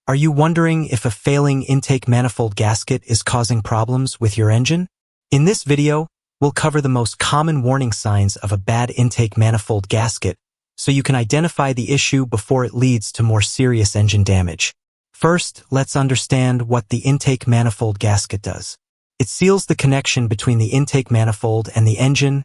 Are you wondering if a failing intake manifold gasket is causing problems with your engine? In this video, we'll cover the most common warning signs of a bad intake manifold gasket so you can identify the issue before it leads to more serious engine damage. First, let's understand what the intake manifold gasket does. It seals the connection between the intake manifold and the engine,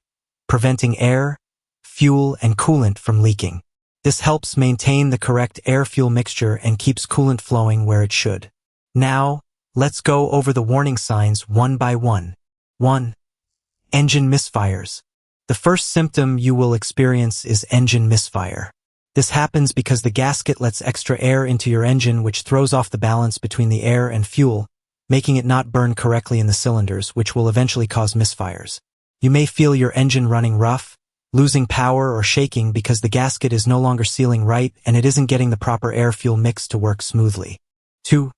preventing air, fuel, and coolant from leaking. This helps maintain the correct air-fuel mixture and keeps coolant flowing where it should. Now, let's go over the warning signs one by one. 1. Engine misfires. The first symptom you will experience is engine misfire. This happens because the gasket lets extra air into your engine, which throws off the balance between the air and fuel, making it not burn correctly in the cylinders, which will eventually cause misfires. You may feel your engine running rough, losing power or shaking because the gasket is no longer sealing right and it isn't getting the proper air-fuel mix to work smoothly. 2.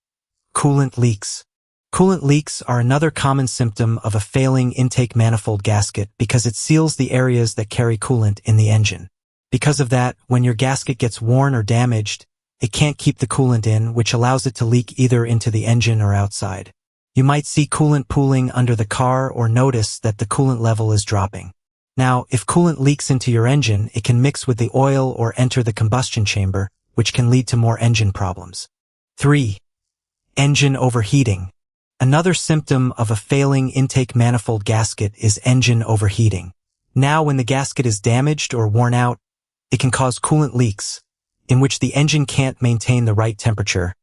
Coolant leaks. Coolant leaks are another common symptom of a failing intake manifold gasket because it seals the areas that carry coolant in the engine. Because of that, when your gasket gets worn or damaged, it can't keep the coolant in, which allows it to leak either into the engine or outside. You might see coolant pooling under the car or notice that the coolant level is dropping. Now, if coolant leaks into your engine, it can mix with the oil or enter the combustion chamber, which can lead to more engine problems. 3. Engine overheating. Another symptom of a failing intake manifold gasket is engine overheating. Now, when the gasket is damaged or worn out, it can cause coolant leaks, in which the engine can't maintain the right temperature,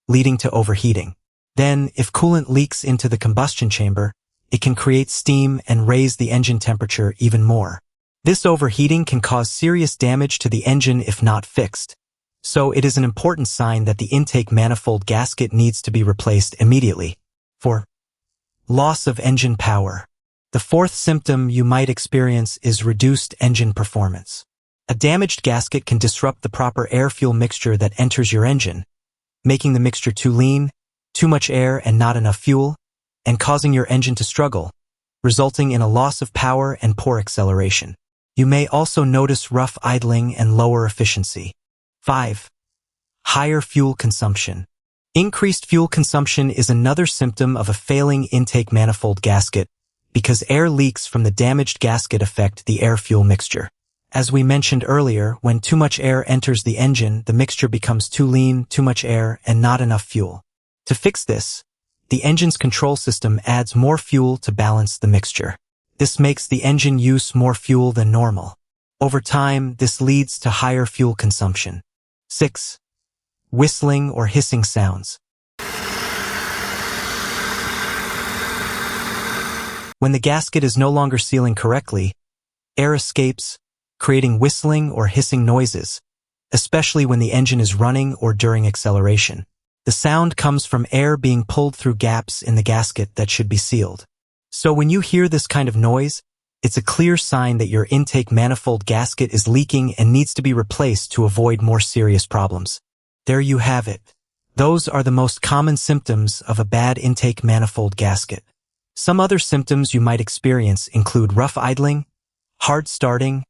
leading to overheating. Then, if coolant leaks into the combustion chamber, it can create steam and raise the engine temperature even more. This overheating can cause serious damage to the engine if not fixed, so it is an important sign that the intake manifold gasket needs to be replaced immediately. 4. Loss of engine power. The fourth symptom you might experience is reduced engine performance. A damaged gasket can disrupt the proper air-fuel mixture that enters your engine, making the mixture too lean, too much air and not enough fuel, and causing your engine to struggle, resulting in a loss of power and poor acceleration. You may also notice rough idling and lower efficiency. 5. Higher fuel consumption. Increased fuel consumption is another symptom of a failing intake manifold gasket because air leaks from the damaged gasket affect the air-fuel mixture. As we mentioned earlier, when too much air enters the engine, the mixture becomes too lean, too much air, and not enough fuel. To fix this, the engine's control system adds more fuel to balance the mixture. This makes the engine use more fuel than normal. Over time, this leads to higher fuel consumption. 6. Whistling or hissing sounds. When the gasket is no longer sealing correctly, air escapes, creating whistling or hissing noises, especially when the engine is running or during acceleration. The sound comes from air being pulled through gaps in the gasket that should be sealed. So when you hear this kind of noise, it's a clear sign that your intake manifold gasket is leaking and needs to be replaced to avoid more serious problems. There you have it. Those are the most common symptoms of a bad intake manifold gasket. Some other symptoms you might experience include rough idling, hard starting,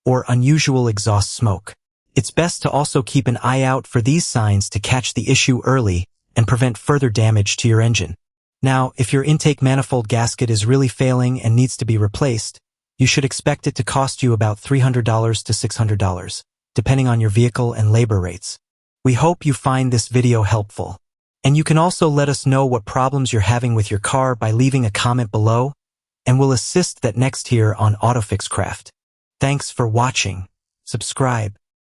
or unusual exhaust smoke. It's best to also keep an eye out for these signs to catch the issue early and prevent further damage to your engine. Now, if your intake manifold gasket is really failing and needs to be replaced, you should expect it to cost you about $300 to $600, depending on your vehicle and labor rates. We hope you find this video helpful. And you can also let us know what problems you're having with your car by leaving a comment below, and we'll assist that next here on AutoFix Craft. Thanks for watching. Subscribe.